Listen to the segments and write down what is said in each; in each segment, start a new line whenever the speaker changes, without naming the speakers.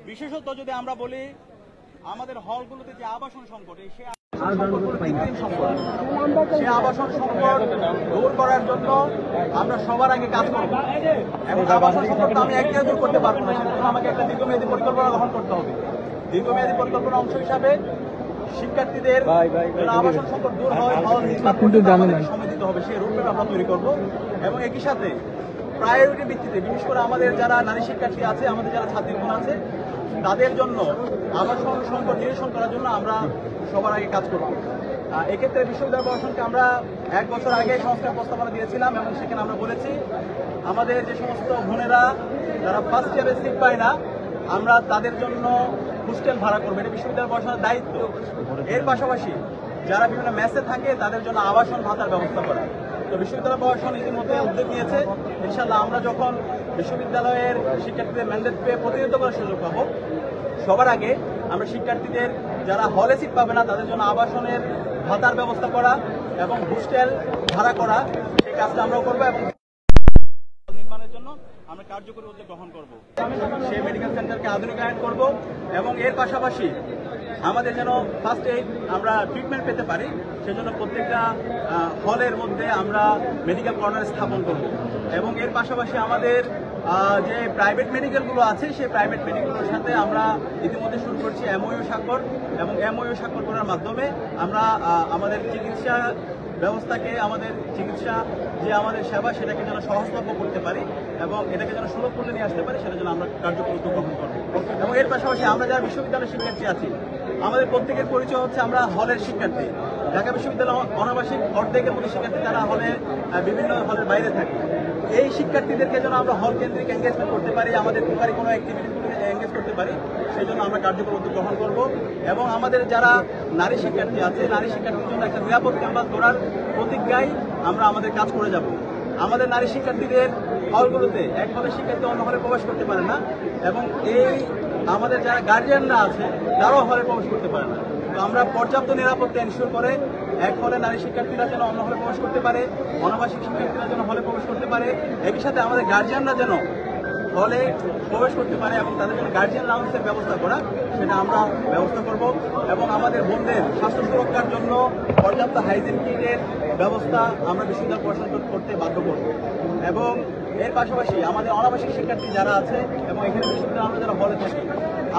বিশেষত যদি আমরা বলি আমাদের হলগুলোতে যে আবাসন সংকট, সেই আবাসন সংকট দূর করার জন্য আমরা সবার আগে কাজ করব। এবং আবাসন সংকট আমি একদিনে দূর করতে পারবো না, সেজন্য আমাকে একটা দীর্ঘমেয়াদী পরিকল্পনা গ্রহণ করতে হবে। দীর্ঘমেয়াদী পরিকল্পনার অংশ হিসাবে শিক্ষার্থীদের আবাসন সংকট দূর হয়, হল নির্মাণ সময় দিতে হবে, সেই রূপরেখা আমরা তৈরি করবো। এবং একই সাথে প্রায়োরিটি ভিত্তিতে বিশেষ করে আমাদের যারা নারী শিক্ষার্থী আছে, আমাদের যারা ছাত্রীগণ আছে, তাদের জন্য আবাসন সংকট নিরসন করার জন্য আমরা সবার আগে কাজ করব। এক্ষেত্রে বিশ্ববিদ্যালয় প্রশাসনকে আমরা 1 বছর আগে সংস্কার প্রস্তাবনা দিয়েছিলাম এবং সেখানে আমরা বলেছি আমাদের যে সমস্ত বোনেরা যারা ফার্স্ট ইয়ারে সিট পায় না, আমরা তাদের জন্য হোস্টেল ভাড়া করবো, এটা বিশ্ববিদ্যালয় প্রশাসনের দায়িত্ব। এর পাশাপাশি যারা বিভিন্ন মেসে থাকে তাদের জন্য আবাসন ভাতার ব্যবস্থা করা। তো বিশ্ববিদ্যালয় প্রশাসন ইতিমধ্যে উদ্যোগ নিয়েছে। ইনশাআল্লাহ আমরা যখন বিশ্ববিদ্যালয়ের শিক্ষার্থীদের ম্যান্ডেট পেয়ে প্রতিনিধিত্ব করার সুযোগ পাবো, সবার আগে আমরা শিক্ষার্থীদের যারা হলে সিট পাবে না তাদের জন্য আবাসনের ভাতার ব্যবস্থা করা এবং হোস্টেল ভাড়া করা, সেই কাজটা আমরাও করবো এবং নির্মাণের জন্য আমরা কার্যকরী উদ্যোগ গ্রহণ করব। সেই মেডিকেল সেন্টারকে আধুনিকায়ন করব এবং এর পাশাপাশি আমাদের যেন ফার্স্ট এইড আমরা ট্রিটমেন্ট পেতে পারি, সেজন্য প্রত্যেকটা হলের মধ্যে আমরা মেডিকেল কর্নার স্থাপন করব। এবং এর পাশাপাশি আমাদের যে প্রাইভেট মেডিকেলগুলো আছে, সেই প্রাইভেট মেডিকেলগুলোর সাথে আমরা ইতিমধ্যে শুরু করছি এমওইউ স্বাক্ষর, এবং এমওইউ স্বাক্ষর করার মাধ্যমে আমরা আমাদের চিকিৎসা ব্যবস্থাকে, আমাদের চিকিৎসা যে আমাদের সেবা, সেটাকে যেন সহজলভ্য করতে পারি এবং এটাকে যেন সুলভ করে নিয়ে আসতে পারি, সেটা যেন আমরা কার্যকরী উদ্যোগ গ্রহণ করব। এবং এর পাশাপাশি আমরা যারা বিশ্ববিদ্যালয়ের শিক্ষার্থী আছি, আমাদের প্রত্যেকের পরিচয় হচ্ছে আমরা হলের শিক্ষার্থী। ঢাকা বিশ্ববিদ্যালয় অনাবাসিক অর্ধেকের মতো শিক্ষার্থী তারা হলে বিভিন্ন হলের বাইরে থাকে। এই শিক্ষার্থীদেরকে যেন আমরা হল কেন্দ্রিক এঙ্গেজমেন্ট করতে পারি, আমাদের উপকারী কোনো অ্যাক্টিভিটিগুলোকে এঙ্গেজ করতে পারি, সেই জন্য আমরা কার্যকর উদ্যোগ গ্রহণ করব। এবং আমাদের যারা নারী শিক্ষার্থী আছে, নারী শিক্ষার্থীর জন্য একটা নিরাপদ ক্যাম্পাস গড়ার প্রতিজ্ঞায় আমরা আমাদের কাজ করে যাব। আমাদের নারী শিক্ষার্থীদের হলগুলোতে এক হলের শিক্ষার্থী অন্য হলে প্রবেশ করতে পারে না, এবং এই আমাদের যারা গার্জিয়ানরা আছে তারাও হলে প্রবেশ করতে পারে না। তো আমরা পর্যাপ্ত নিরাপত্তা এনশিওর করে এক হলে নারী শিক্ষার্থীরা যেন অন্য হলে প্রবেশ করতে পারে, অনাবাসিক শিক্ষার্থীরা যেন হলে প্রবেশ করতে পারে, একই সাথে আমাদের গার্জিয়ানরা যেন হলে প্রবেশ করতে পারে এবং তাদের জন্য গার্জিয়ান লাউন্সের ব্যবস্থা করা, সেটা আমরা ব্যবস্থা করব। এবং আমাদের বোনদের স্বাস্থ্য সুরক্ষার জন্য পর্যাপ্ত হাইজিন কিটের ব্যবস্থা আমরা বিশ্ববিদ্যালয় প্রশাসন করতে বাধ্য করব। এবং এর পাশাপাশি আমাদের অনাবাসিক শিক্ষার্থী যারা আছে এবং এখানে বিশ্ববিদ্যালয় আমরা যারা হলে থাকি,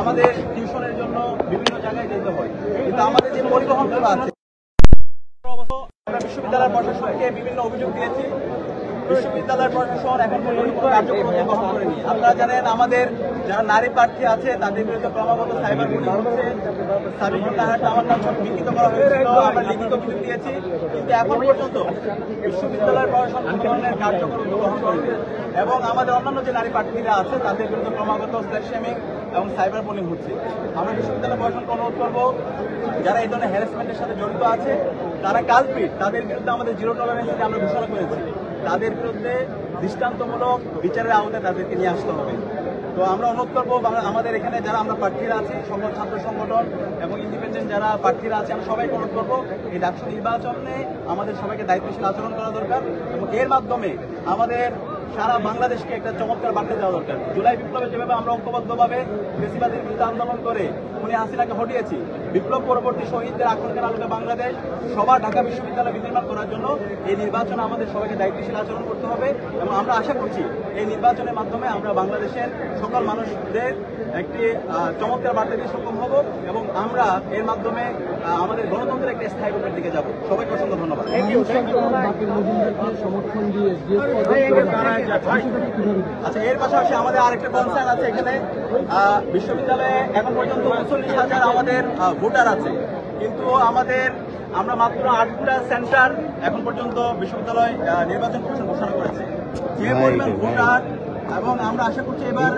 আমাদের টিউশনের জন্য বিভিন্ন জায়গায় যেতে হয়, কিন্তু আমাদের যে পরিবহনগুলো আছে, আমরা বিশ্ববিদ্যালয় প্রশাসনকে বিভিন্ন অভিযোগ দিয়েছি। বিশ্ববিদ্যালয় প্রশাসন এখন পর্যন্ত কোনো কার্যক্রম গ্রহণ করেনি। আপনারা জানেন আমাদের যারা নারী প্রার্থী আছে তাদের বিরুদ্ধে ক্রমাগত সাইবার বুলিং হচ্ছে, আমার নাম সব বিকৃত করা হয়েছিল, আমরা লিখিত অভিযোগ দিয়েছি, কিন্তু এখন পর্যন্ত বিশ্ববিদ্যালয় প্রশাসন কোনো ধরনের কার্যক্রম গ্রহণ করেনি। এবং আমাদের অন্যান্য যে নারী প্রার্থীরা আছে তাদের বিরুদ্ধে ক্রমাগত স্ল্যাশ শেমিং এবং সাইবার বুলিং হচ্ছে। আমরা বিশ্ববিদ্যালয় প্রশাসনকে অনুরোধ করবো যারা এই ধরনের হ্যারাসমেন্টের সাথে জড়িত আছে, তারা কালপিট, তাদের বিরুদ্ধে আমাদের জিরো টলারেন্স আমরা ঘোষণা করেছি, তাদের বিরুদ্ধে দৃষ্টান্তমূলক বিচারের আওতায় তাদেরকে নিয়ে আসতে হবে। তো আমরা অনুরোধ করবো আমাদের এখানে যারা আমরা প্রার্থীরা আছি, সকল ছাত্র সংগঠন এবং ইন্ডিপেন্ডেন্ট যারা প্রার্থীরা আছে, আমরা সবাইকে অনুরোধ করবো এই ডাকসু নির্বাচনে আমাদের সবাইকে দায়িত্বশীল আচরণ করা দরকার এবং এর মাধ্যমে আমাদের সারা বাংলাদেশকে একটা চমৎকার বার্তা দেওয়া দরকার। জুলাই বিপ্লবে যেভাবে আমরা ঐক্যবদ্ধভাবে ফ্যাসিবাদের বিরুদ্ধে আন্দোলন করে খুনি হাসিনাকে হটিয়েছি, বিপ্লব পরবর্তী শহীদদের আকাঙ্ক্ষার আলোকে বাংলাদেশ সবার ঢাকা বিশ্ববিদ্যালয় বিনির্মাণ করার জন্য এই নির্বাচনে আমাদের সবাইকে দায়িত্বশীল আচরণ করতে হবে। এবং আমরা আশা করছি এই নির্বাচনের মাধ্যমে আমরা বাংলাদেশের সকল মানুষদের একটি চমৎকার বার্তা দিয়ে সক্ষম হব এবং আমরা এর মাধ্যমে আমাদের গণতন্ত্রের একটা স্থায়ী রূপের দিকে যাব। সবাইকে অসংখ্য ধন্যবাদ। আচ্ছা, এর পাশাপাশি আমাদের আরেকটা কনসার্ন আছে, এখানে বিশ্ববিদ্যালয়ে এখন পর্যন্ত 39,000 আমাদের ভোটার আছে, কিন্তু আমরা মাত্র 8টা সেন্টার এখন পর্যন্ত বিশ্ববিদ্যালয় নির্বাচন কমিশন ঘোষণা করেছে। যে পরিমাণ ভোটার, এবং আমরা আশা করছি এবার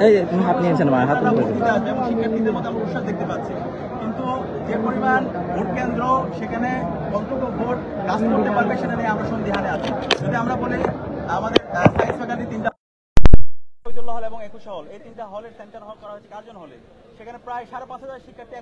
এবং শিক্ষার্থীদের মধ্যে আমরা উৎসাহ দেখতে পাচ্ছি, কিন্তু যে পরিমাণ ভোট কেন্দ্র সেখানে কতটুকু ভোট কাজ করতে পারবে সেটা নিয়ে আমরা সন্দিহানে আছি। যদি আমরা বলি আমাদের সায়েন্স ফ্যাকাল্টি 3টা হল এবং 21 হল, এই 3টা হলের সেন্টার হল করা হয়েছে কার্জন হলে, সেখানে প্রায় 5,500 শিক্ষার্থী